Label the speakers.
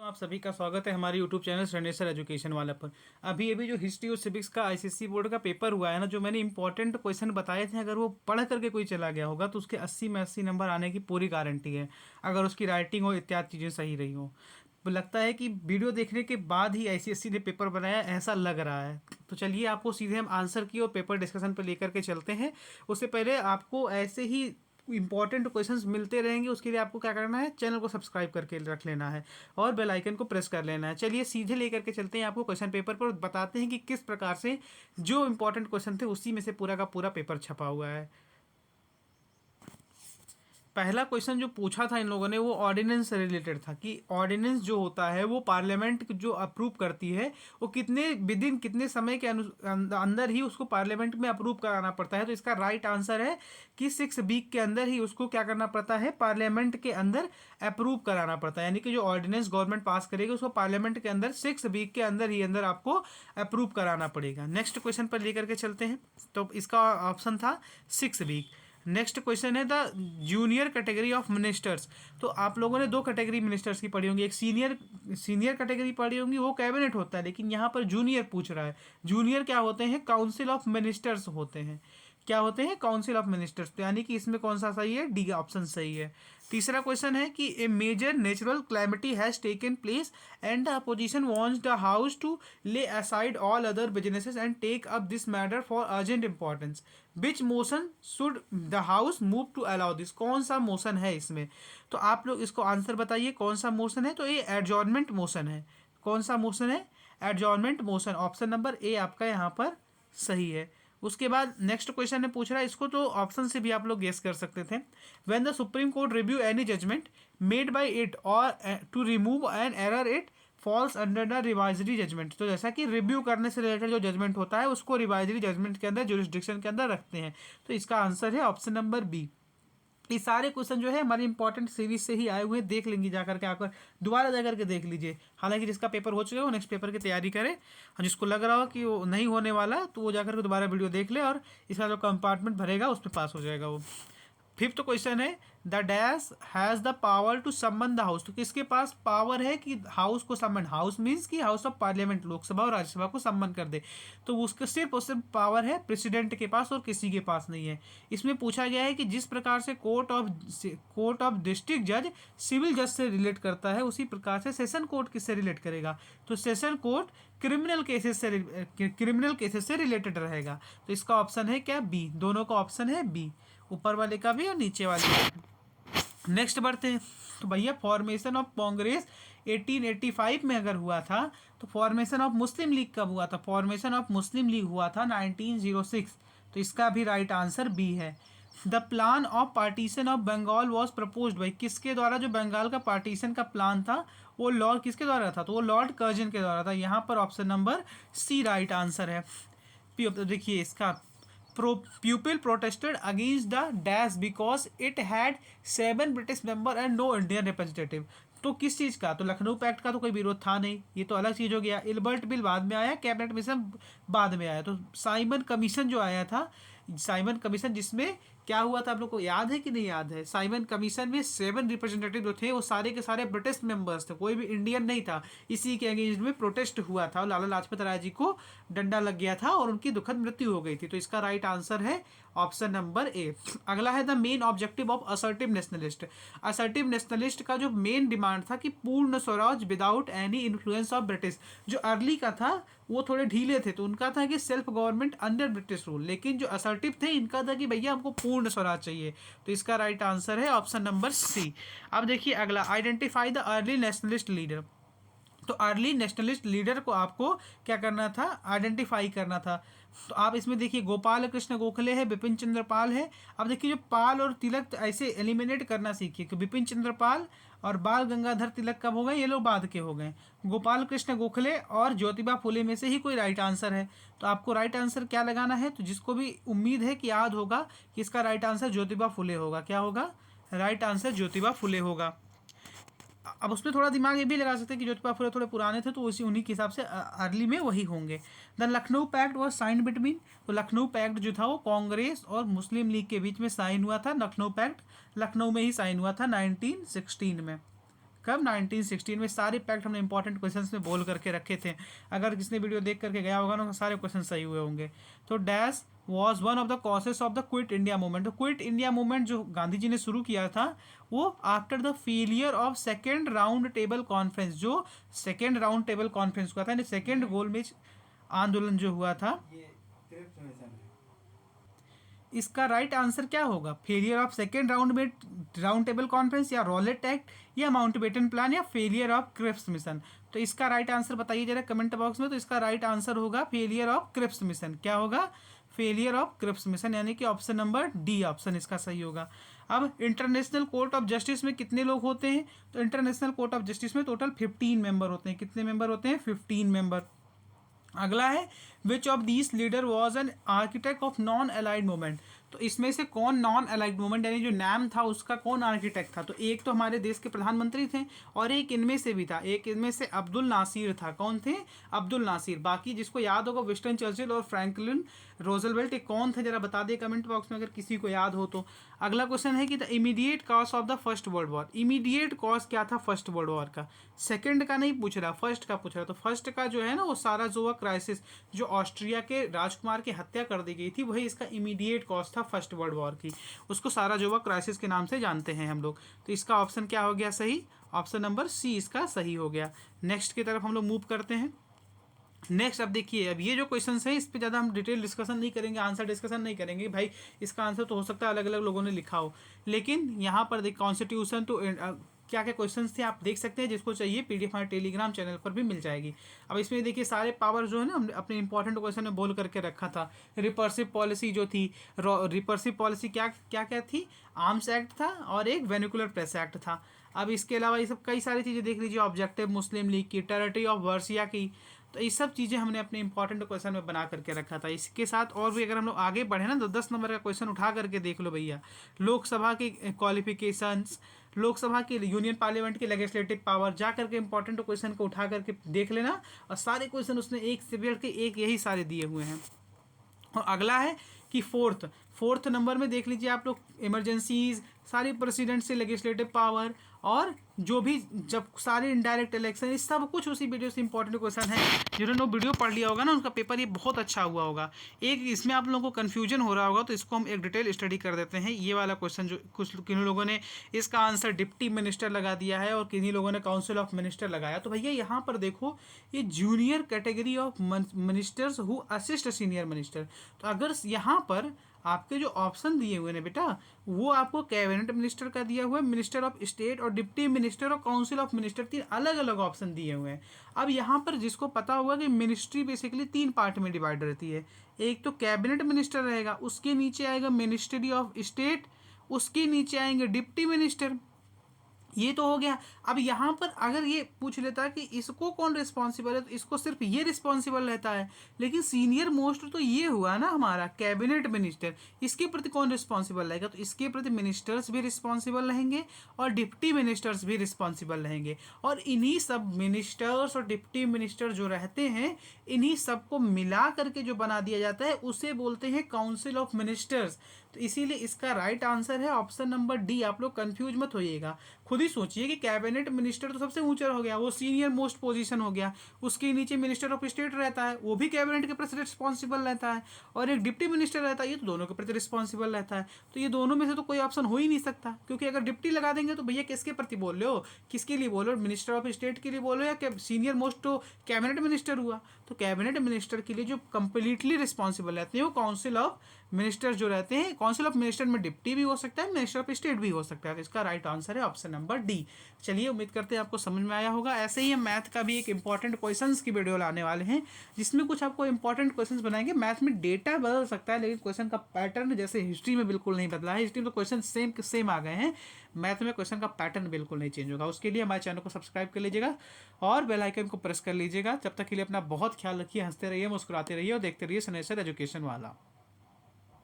Speaker 1: तो आप सभी का स्वागत है हमारे यूट्यूब चैनल श्रेणेश्वर एजुकेशन वाला पर। अभी अभी जो हिस्ट्री और सिविक्स का आईसीएसई बोर्ड का पेपर हुआ है ना, जो मैंने इंपॉर्टेंट क्वेश्चन बताए थे, अगर वो पढ़ करके कोई चला गया होगा तो उसके 80 में 80 नंबर आने की पूरी गारंटी है, अगर उसकी राइटिंग और इत्यादि चीज़ें सही रही हो। तो लगता है कि वीडियो देखने के बाद ही आईसीएसई ने पेपर बनाया, ऐसा लग रहा है। तो चलिए आपको सीधे हम आंसर की और पेपर डिस्कशन पर लेकर के चलते हैं। उससे पहले आपको ऐसे ही इंपॉर्टेंट क्वेश्चंस मिलते रहेंगे, उसके लिए आपको क्या करना है, चैनल को सब्सक्राइब करके रख लेना है और बेल आइकन को प्रेस कर लेना है। चलिए सीधे लेकर के चलते हैं आपको क्वेश्चन पेपर पर, बताते हैं कि किस प्रकार से जो इंपॉर्टेंट क्वेश्चन थे उसी में से पूरा का पूरा पेपर छपा हुआ है। पहला क्वेश्चन जो पूछा था इन लोगों ने वो ऑर्डिनेंस से रिलेटेड था कि ऑर्डिनेंस जो होता है वो पार्लियामेंट जो अप्रूव करती है वो कितने विद इन कितने समय के अंदर ही उसको पार्लियामेंट में अप्रूव कराना पड़ता है। तो इसका राइट आंसर है कि 6 वीक के अंदर ही उसको क्या करना पड़ता है, पार्लियामेंट के अंदर अप्रूव कराना पड़ता है। यानी कि जो ऑर्डिनेंस गवर्नमेंट पास करेगी उसको पार्लियामेंट के अंदर 6 वीक के अंदर ही अंदर आपको अप्रूव कराना पड़ेगा। नेक्स्ट क्वेश्चन पर लेकर के चलते हैं। तो इसका ऑप्शन था 6 वीक। नेक्स्ट क्वेश्चन है the junior category of ministers. तो आप लोगों ने दो कैटेगरी मिनिस्टर्स की पढ़ी होंगी, एक सीनियर कैटेगरी पढ़ी होंगी, वो कैबिनेट होता है, लेकिन यहाँ पर जूनियर पूछ रहा है। जूनियर क्या होते हैं, काउंसिल ऑफ मिनिस्टर्स होते हैं। क्या होते हैं, काउंसिल ऑफ मिनिस्टर्स। तो यानी कि इसमें कौन सा सही है, डी ऑप्शन सही है। तीसरा क्वेश्चन है कि a major natural calamity has taken place and the opposition wants the house to lay aside all other businesses and take up this matter for urgent importance. Which motion should the house move to allow this. कौन सा motion है इसमें, तो आप लोग इसको answer बताइए कौन सा मोशन है। तो ये एडजॉर्नमेंट मोशन है। कौन सा मोशन है, adjournment motion. Option number A आपका यहाँ पर सही है। उसके बाद नेक्स्ट क्वेश्चन में पूछ रहा है, इसको तो ऑप्शन से भी आप लोग गेस कर सकते थे। When the supreme court review any judgment made by it और to remove an error it falls under the revisory judgment. तो जैसा कि रिव्यू करने से रिलेटेड जो जजमेंट होता है उसको रिवाइजरी जजमेंट के अंदर, जुरिस्डिक्शन के अंदर रखते हैं। तो इसका आंसर है ऑप्शन नंबर बी। ये सारे क्वेश्चन जो है हमारे इंपॉर्टेंट सीरीज से ही आए हुए हैं, देख लेंगे जाकर के, आकर दोबारा जाकर के देख लीजिए। हालांकि जिसका पेपर हो चुका है वो नेक्स्ट पेपर की तैयारी करे, और जिसको लग रहा हो कि वो नहीं होने वाला तो वो जाकर के दोबारा वीडियो देख ले और इसका जो कंपार्टमेंट भरेगा उस पर पास हो जाएगा वो। फिफ्थ क्वेश्चन है the dash has the power to summon the house. तो किसके पास पावर है कि हाउस को समन, हाउस मीन्स कि हाउस ऑफ पार्लियामेंट, लोकसभा और राज्यसभा को समन कर दे। तो उसके सिर्फ और सिर्फ पावर है प्रेसिडेंट के पास और किसी के पास नहीं है। इसमें पूछा गया है कि जिस प्रकार से कोर्ट ऑफ डिस्ट्रिक्ट जज सिविल जज से रिलेट करता है, उसी प्रकार से सेशन कोर्ट किससे रिलेट करेगा। तो सेशन कोर्ट क्रिमिनल केसेस से रिलेटेड रहेगा। तो इसका ऑप्शन है क्या, बी। दोनों का ऑप्शन है बी, ऊपर वाले का भी और नीचे वाले का भी। नेक्स्ट बढ़ते हैं। तो भैया फॉर्मेशन ऑफ कांग्रेस 1885 में अगर हुआ था तो फॉर्मेशन ऑफ मुस्लिम लीग कब हुआ था। फॉर्मेशन ऑफ मुस्लिम लीग हुआ था 1906। तो इसका भी राइट आंसर बी है। The plan of partition of Bengal was proposed. भाई किसके द्वारा जो बंगाल का पार्टीशन का प्लान था वो लॉर्ड किसके द्वारा था, तो वो लॉर्ड कर्जन के द्वारा था। यहाँ पर option number C right answer है। देखिए इसका pupil protested against the dash because it had 7 British member and no Indian representative। तो किस चीज़ का, तो लखनऊ पैक्ट का तो कोई विरोध था नहीं, ये तो अलग चीज़ हो गया। इल्बर्ट बिल बाद में आया, कैबिनेट मिशन बाद में आया। तो साइमन कमीशन जो आया था, साइमन कमीशन जिसमें क्या हुआ था आप लोग को याद है कि नहीं याद है। साइमन कमीशन में 7 रिप्रेजेंटेटिव जो थे वो सारे के सारे ब्रिटिश मेंबर्स थे, कोई भी इंडियन नहीं था। इसी के अगेंस्ट में प्रोटेस्ट हुआ था और लाला लाजपत राय जी को डंडा लग गया था और उनकी दुखद मृत्यु हो गई थी। तो इसका राइट आंसर है ऑप्शन नंबर ए। अगला है the main objective of assertive nationalist. Assertive nationalist का जो मेन डिमांड था कि पूर्ण Swaraj without any influence of British. जो अर्ली का था वो थोड़े ढीले थे, तो उनका था कि self government under British rule, लेकिन जो असर्टिव थे इनका था कि भैया हमको पूर्ण स्वराज चाहिए। तो इसका राइट आंसर है ऑप्शन नंबर सी। अब देखिए अगला, identify the early nationalist leader. तो अर्ली नेशनलिस्ट लीडर को आपको क्या करना था, आइडेंटिफाई करना था। तो आप इसमें देखिए गोपाल कृष्ण गोखले है, बिपिन चंद्र पाल है। अब देखिए जो पाल और तिलक ऐसे एलिमिनेट करना सीखिए कि बिपिन चंद्र पाल और बाल गंगाधर तिलक कब हो गए, ये लोग बाद के हो गए। गोपाल कृष्ण गोखले और ज्योतिबा फुले में से ही कोई राइट आंसर है। तो आपको राइट आंसर क्या लगाना है, तो जिसको भी उम्मीद है कि याद होगा कि इसका राइट आंसर ज्योतिबा फुले होगा। क्या होगा, राइट आंसर ज्योतिबा फुले होगा। अब उसमें थोड़ा दिमाग ये भी लगा सकते हैं कि ज्योतिबा फुले थोड़े पुराने थे तो उसी उन्हीं के हिसाब से अर्ली में वही होंगे। The Lucknow pact was sign between. तो लखनऊ पैक्ट जो था वो कांग्रेस और मुस्लिम लीग के बीच में साइन हुआ था। लखनऊ पैक्ट लखनऊ में ही साइन हुआ था 1916 में। कब 1916 में। सारे पैक्ट हमने इंपॉर्टेंट क्वेश्चंस में बोल करके रखे थे, अगर किसने वीडियो देख करके गया होगा ना सारे क्वेश्चन सही हुए होंगे। तो dash was one of the causes of the quit India movement. तो क्विट इंडिया मूवमेंट जो गांधी जी ने शुरू किया था वो after the failure of second round table conference, जो सेकेंड राउंड टेबल कॉन्फ्रेंस हुआ था यानी सेकेंड गोलमेज आंदोलन जो हुआ था। इसका राइट आंसर क्या होगा? Failure of second round table conference, या रॉलेट एक्ट, या माउंटबेटन प्लान, या फेलियर ऑफ क्रिप्स मिशन। तो इसका राइट आंसर बताइए जरा कमेंट बॉक्स में। तो इसका राइट आंसर होगा फेलियर ऑफ क्रिप्स मिशन। क्या होगा? फेलियर ऑफ क्रिप्स मिशन, यानी कि ऑप्शन नंबर डी ऑप्शन इसका सही होगा। अब इंटरनेशनल कोर्ट ऑफ जस्टिस में कितने लोग होते हैं? तो इंटरनेशनल कोर्ट ऑफ जस्टिस में टोटल 15 मेंबर होते हैं। कितने मेंबर होते हैं? 15 मेंबर। अगला है which of these leader was an architect of non allied movement. तो इसमें से कौन नॉन अलाइड मूवमेंट यानी जो नाम था उसका कौन आर्किटेक्ट था? तो एक तो हमारे देश के प्रधानमंत्री थे और एक इनमें से भी था, एक इनमें से अब्दुल नासिर था। कौन थे? अब्दुल नासिर। बाकी जिसको याद होगा विंस्टन चर्चिल और फ्रैंकलिन रोजवेल्ट, ये कौन थे जरा बता दे कमेंट बॉक्स में अगर किसी को याद हो तो। अगला क्वेश्चन है कि the immediate cause of the first world war. Immediate cause क्या था फर्स्ट वर्ल्ड वॉर का? सेकंड का नहीं पूछ रहा, फर्स्ट का पूछ रहा। तो फर्स्ट का जो है ना वो साराजोवा क्राइसिस, जो ऑस्ट्रिया के राजकुमार की हत्या कर दी गई थी, वही इसका इमीडिएट कॉज था फर्स्ट वर्ल्ड वॉर की। उसको साराजोवा क्राइसिस के नाम से जानते हैं हम लोग। तो इसका ऑप्शन क्या हो गया सही? ऑप्शन नंबर सी इसका सही हो गया। नेक्स्ट की तरफ हम लोग मूव करते हैं। नेक्स्ट अब देखिए, अब ये जो क्वेश्चन है इस पे ज़्यादा हम डिटेल डिस्कशन नहीं करेंगे, आंसर डिस्कशन नहीं करेंगे भाई। इसका आंसर तो हो सकता है अलग अलग लोगों ने लिखा हो, लेकिन यहाँ पर देख कॉन्स्टिट्यूशन तो क्या क्या क्वेश्चंस थे आप देख सकते हैं। जिसको चाहिए पीडीएफ हमारे टेलीग्राम चैनल पर भी मिल जाएगी। अब इसमें देखिए सारे पावर जो है ना हमने अपने इंपॉर्टेंट क्वेश्चन में बोल करके रखा था। रिपर्सिव पॉलिसी जो थी, रिपर्सिव पॉलिसी क्या क्या क्या थी? आर्म्स एक्ट था और एक वेनिकुलर प्रेस एक्ट था। अब इसके अलावा ये सब कई सारी चीज़ें देख लीजिए, ऑब्जेक्टिव मुस्लिम लीग की, टेरिटरी ऑफ वर्सिया की। तो ये सब चीज़ें हमने अपने इंपॉर्टेंट क्वेश्चन में बना करके रखा था। इसके साथ और भी अगर हम लोग आगे बढ़े ना तो 10 नंबर का क्वेश्चन उठा करके देख लो भैया। लोकसभा के क्वालिफिकेशंस, लोकसभा के यूनियन पार्लियामेंट के लेजिस्लेटिव पावर, जा करके इंपॉर्टेंट क्वेश्चन को उठा करके देख लेना। और सारे क्वेश्चन उसने एक से बढ़ के एक यही सारे दिए हुए हैं। और अगला है कि फोर्थ नंबर में देख लीजिए आप लोग, इमरजेंसीज, सारी प्रेसिडेंट से लेजिस्लेटिव पावर, और जो भी जब सारे इनडायरेक्ट इलेक्शन, इस सब कुछ उसी वीडियो से इंपॉर्टेंट क्वेश्चन है। जिन्होंने वो वीडियो पढ़ लिया होगा ना उनका पेपर ये बहुत अच्छा हुआ होगा। एक इसमें आप लोगों को कन्फ्यूजन हो रहा होगा तो इसको हम एक डिटेल स्टडी कर देते हैं। ये वाला क्वेश्चन जो किन्हीं लोगों ने इसका आंसर डिप्टी मिनिस्टर लगा दिया है और किन्हीं लोगों ने काउंसिल ऑफ मिनिस्टर लगाया। तो भैया यहाँ पर देखो ये junior category of ministers who assist senior minister. तो अगर यहाँ पर आपके जो ऑप्शन दिए हुए हैं बेटा वो आपको कैबिनेट मिनिस्टर का दिया हुआ है, मिनिस्टर ऑफ स्टेट और डिप्टी मिनिस्टर और काउंसिल ऑफ मिनिस्टर, 3 अलग अलग ऑप्शन दिए हुए हैं। अब यहाँ पर जिसको पता होगा कि मिनिस्ट्री बेसिकली 3 पार्ट में डिवाइड रहती है। एक तो कैबिनेट मिनिस्टर रहेगा, उसके नीचे आएगा मिनिस्ट्री ऑफ स्टेट, उसके नीचे आएंगे डिप्टी मिनिस्टर। ये तो हो गया। अब यहाँ पर अगर ये पूछ लेता है कि इसको कौन रिस्पॉन्सिबल है तो इसको सिर्फ ये रिस्पॉन्सिबल रहता है, लेकिन सीनियर मोस्ट तो ये हुआ ना हमारा कैबिनेट मिनिस्टर, इसके प्रति कौन रिस्पॉन्सिबल रहेगा? तो इसके प्रति मिनिस्टर्स भी रिस्पॉन्सिबल रहेंगे और डिप्टी मिनिस्टर्स भी रिस्पॉन्सिबल रहेंगे। और इन्हीं सब मिनिस्टर्स और डिप्टी मिनिस्टर जो रहते हैं इन्हीं सबको मिला करके जो बना दिया जाता है उसे बोलते हैं काउंसिल ऑफ मिनिस्टर्स। तो इसीलिए इसका राइट आंसर है ऑप्शन नंबर डी। आप लोग कंफ्यूज मत होइएगा, खुद ही सोचिए कि कैबिनेट मिनिस्टर तो सबसे ऊंचा हो गया, वो सीनियर मोस्ट पोजीशन हो गया। उसके नीचे मिनिस्टर ऑफ स्टेट रहता है, वो भी कैबिनेट के प्रति रिस्पॉन्सिबल रहता है, और एक डिप्टी मिनिस्टर रहता है, ये तो दोनों के प्रति रिस्पॉन्सिबल रहता है। तो ये दोनों में से तो कोई ऑप्शन हो ही नहीं सकता, क्योंकि अगर डिप्टी लगा देंगे तो भैया किसके प्रति बोल रहे हो, किसके लिए बोल रहे हो? मिनिस्टर ऑफ स्टेट के लिए बोल रहे हो या सीनियर मोस्ट तो कैबिनेट मिनिस्टर हुआ। तो कैबिनेट मिनिस्टर के लिए जो कंप्लीटली रिस्पॉन्सिबल रहते हैं वो काउंसिल ऑफ मिनिस्टर जो रहते हैं। काउंसिल ऑफ मिनिस्टर में डिप्टी भी हो सकता है, मिनिस्टर ऑफ स्टेट भी हो सकता है। तो इसका राइट आंसर है ऑप्शन नंबर डी। चलिए उम्मीद करते हैं आपको समझ में आया होगा। ऐसे ही हम मैथ का भी एक इंपॉर्टेंट क्वेश्चंस की वीडियो लाने वाले हैं जिसमें कुछ आपको इंपॉर्टेंट क्वेश्चंस बनाएंगे। मैथ में डेटा बदल सकता है लेकिन क्वेश्चन का पैटर्न जैसे हिस्ट्री में बिल्कुल नहीं बदला है। हिस्ट्री में तो क्वेश्चन सेम आ गए हैं, मैथ में क्वेश्चन का पैटर्न बिल्कुल नहीं चेंज होगा। उसके लिए हमारे चैनल को सब्सक्राइब कर लीजिएगा और बेल आइकन को प्रेस कर लीजिएगा। तब तक के लिए अपना बहुत ख्याल रखिए, हंसते रहिए, मुस्कुराते रहिए और देखते रहिए सनेसर एजुकेशन वाला।